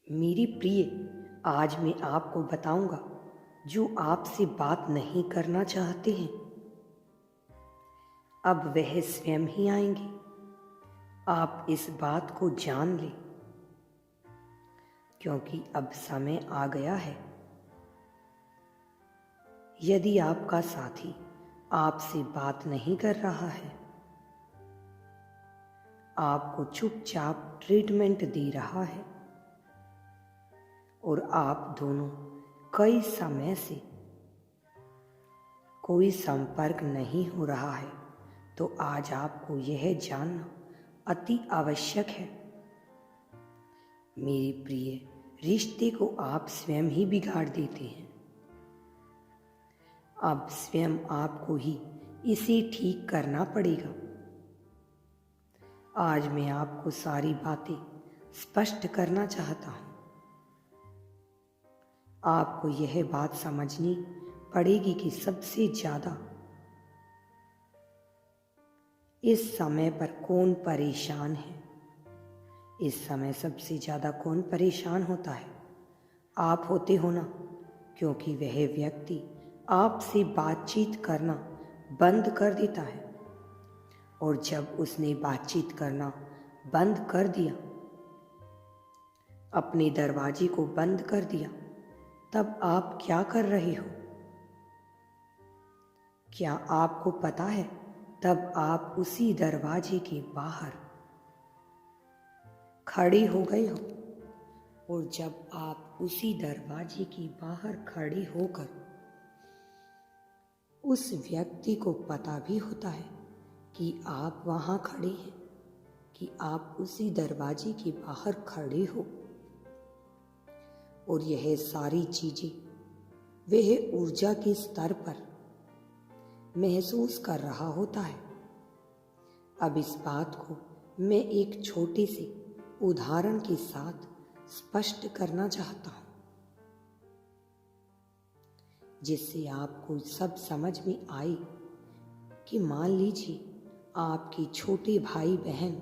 मेरी प्रिय, आज मैं आपको बताऊंगा जो आपसे बात नहीं करना चाहते हैं, अब वह स्वयं ही आएंगे। आप इस बात को जान लें, क्योंकि अब समय आ गया है। यदि आपका साथी आपसे बात नहीं कर रहा है, आपको चुपचाप ट्रीटमेंट दे रहा है और आप दोनों कई समय से कोई संपर्क नहीं हो रहा है, तो आज आपको यह जानना अति आवश्यक है। मेरी प्रिय, रिश्ते को आप स्वयं ही बिगाड़ देते हैं। अब स्वयं आपको ही इसे ठीक करना पड़ेगा। आज मैं आपको सारी बातें स्पष्ट करना चाहता हूँ। आपको यह बात समझनी पड़ेगी कि सबसे ज़्यादा इस समय पर कौन परेशान है। इस समय सबसे ज़्यादा कौन परेशान होता है? आप होते हो ना, क्योंकि वह व्यक्ति आपसे बातचीत करना बंद कर देता है, और जब उसने बातचीत करना बंद कर दिया, अपने दरवाजे को बंद कर दिया, तब आप क्या कर रहे हो? क्या आपको पता है? तब आप उसी दरवाजे के बाहर खड़े हो गए हो, और जब आप उसी दरवाजे के बाहर खड़े होकर उस व्यक्ति को पता भी होता है कि आप वहाँ खड़े हैं, कि आप उसी दरवाजे के बाहर खड़े हो, और यह सारी चीज़ें वह ऊर्जा के स्तर पर महसूस कर रहा होता है। अब इस बात को मैं एक छोटे से उदाहरण के साथ स्पष्ट करना चाहता हूँ, जिससे आपको सब समझ में आए कि मान लीजिए आपके छोटे भाई बहन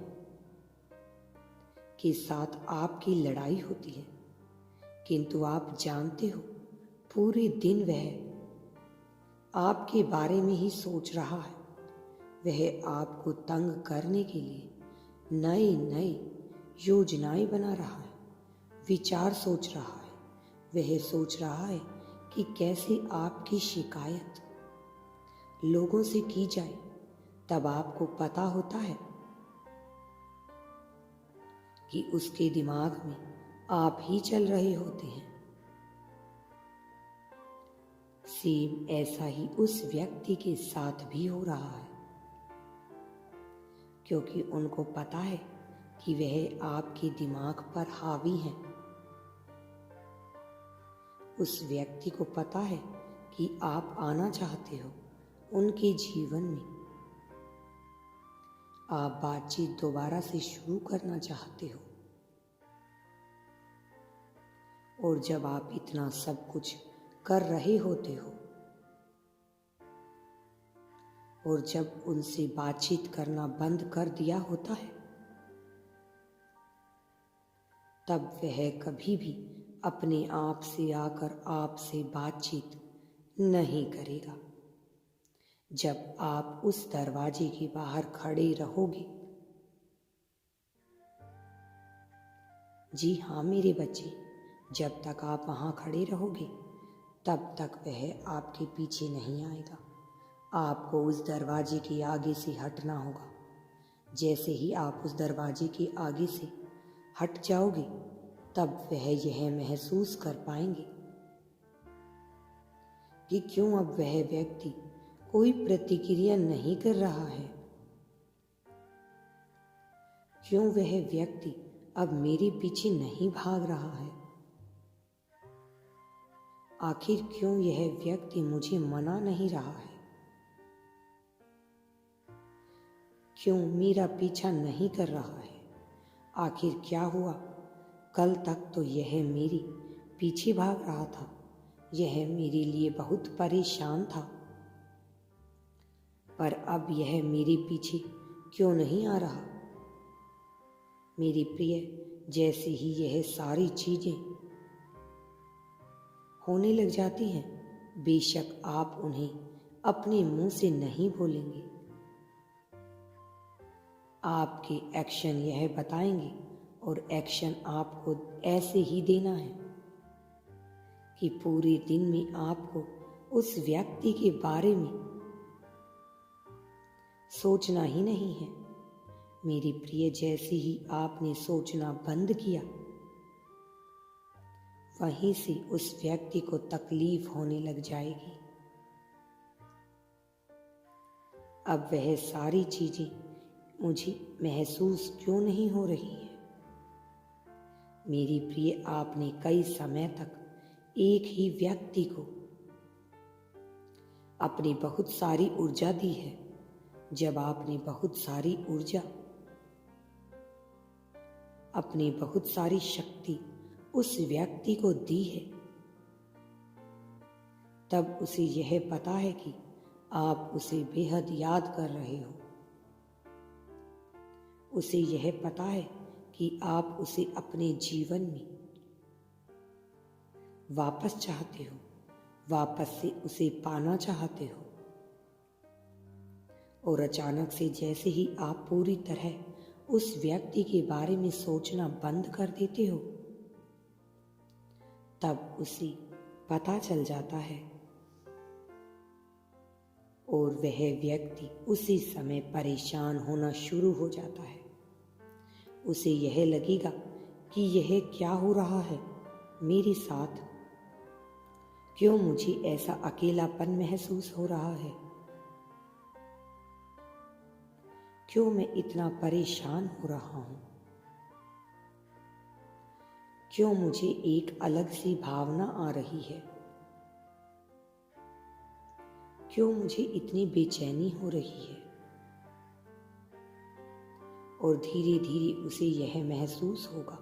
के साथ आपकी लड़ाई होती है, किंतु आप जानते हो पूरे दिन वह आपके बारे में ही सोच रहा है। वह आपको तंग करने के लिए नई नई योजनाएं बना रहा है, विचार सोच रहा है। वह सोच रहा है कि कैसे आपकी शिकायत लोगों से की जाए। तब आपको पता होता है कि उसके दिमाग में आप ही चल रहे होते हैं। सेम ऐसा ही उस व्यक्ति के साथ भी हो रहा है, क्योंकि उनको पता है कि वह आपके दिमाग पर हावी हैं। उस व्यक्ति को पता है कि आप आना चाहते हो उनके जीवन में, आप बातचीत दोबारा से शुरू करना चाहते हो, और जब आप इतना सब कुछ कर रहे होते हो और जब उनसे बातचीत करना बंद कर दिया होता है, तब वह कभी भी अपने आप से आकर आपसे बातचीत नहीं करेगा। जब आप उस दरवाजे के बाहर खड़े रहोगे, जी हाँ मेरे बच्चे, जब तक आप वहाँ खड़े रहोगे तब तक वह आपके पीछे नहीं आएगा। आपको उस दरवाजे के आगे से हटना होगा। जैसे ही आप उस दरवाजे के आगे से हट जाओगे, तब वह यह महसूस कर पाएंगे कि क्यों अब वह व्यक्ति कोई प्रतिक्रिया नहीं कर रहा है, क्यों वह व्यक्ति अब मेरे पीछे नहीं भाग रहा है, आखिर क्यों यह व्यक्ति मुझे मना नहीं रहा है, क्यों मेरा पीछा नहीं कर रहा है, आखिर क्या हुआ? कल तक तो यह मेरे पीछे भाग रहा था, यह मेरे लिए बहुत परेशान था, पर अब यह मेरे पीछे क्यों नहीं आ रहा? मेरी प्रिय, जैसे ही यह सारी चीजें होने लग जाती हैं, बेशक आप उन्हें अपने मुंह से नहीं बोलेंगे, आपके एक्शन यह बताएंगे और एक्शन आपको ऐसे ही देना है कि पूरे दिन में आपको उस व्यक्ति के बारे में सोचना ही नहीं है। मेरी प्रिय, जैसे ही आपने सोचना बंद किया, वहीं से उस व्यक्ति को तकलीफ होने लग जाएगी। अब वह सारी चीजें मुझे महसूस क्यों नहीं हो रही है? मेरी प्रिय, आपने कई समय तक एक ही व्यक्ति को अपनी बहुत सारी ऊर्जा दी है। जब आपने बहुत सारी ऊर्जा, अपनी बहुत सारी शक्ति उस व्यक्ति को दी है, तब उसे यह पता है कि आप उसे बेहद याद कर रहे हो। उसे यह पता है कि आप उसे अपने जीवन में वापस चाहते हो, वापस से उसे पाना चाहते हो। और अचानक से जैसे ही आप पूरी तरह उस व्यक्ति के बारे में सोचना बंद कर देते हो, तब उसे पता चल जाता है और वह व्यक्ति उसी समय परेशान होना शुरू हो जाता है। उसे यह लगेगा कि यह क्या हो रहा है मेरे साथ, क्यों मुझे ऐसा अकेलापन महसूस हो रहा है, क्यों मैं इतना परेशान हो रहा हूं, क्यों मुझे एक अलग सी भावना आ रही है, क्यों मुझे इतनी बेचैनी हो रही है। और धीरे धीरे उसे यह महसूस होगा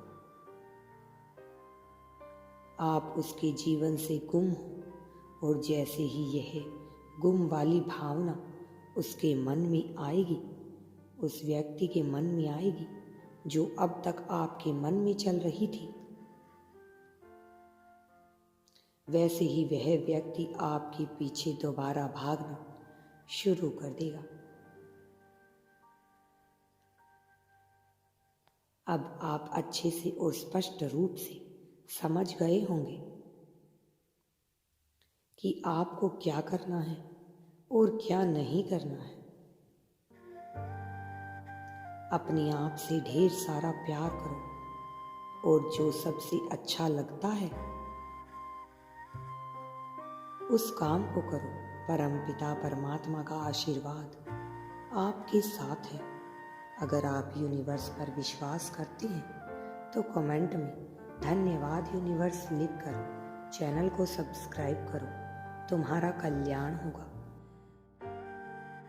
आप उसके जीवन से गुम हो। और जैसे ही यह गुम वाली भावना उसके मन में आएगी, उस व्यक्ति के मन में आएगी जो अब तक आपके मन में चल रही थी, वैसे ही वह व्यक्ति आपके पीछे दोबारा भागना शुरू कर देगा। अब आप अच्छे से और स्पष्ट रूप से समझ गए होंगे कि आपको क्या करना है और क्या नहीं करना है। अपने आप से ढेर सारा प्यार करो और जो सबसे अच्छा लगता है उस काम को करो। परमपिता परमात्मा का आशीर्वाद आपके साथ है। अगर आप यूनिवर्स पर विश्वास करते हैं तो कमेंट में धन्यवाद यूनिवर्स लिखकर चैनल को सब्सक्राइब करो। तुम्हारा कल्याण होगा।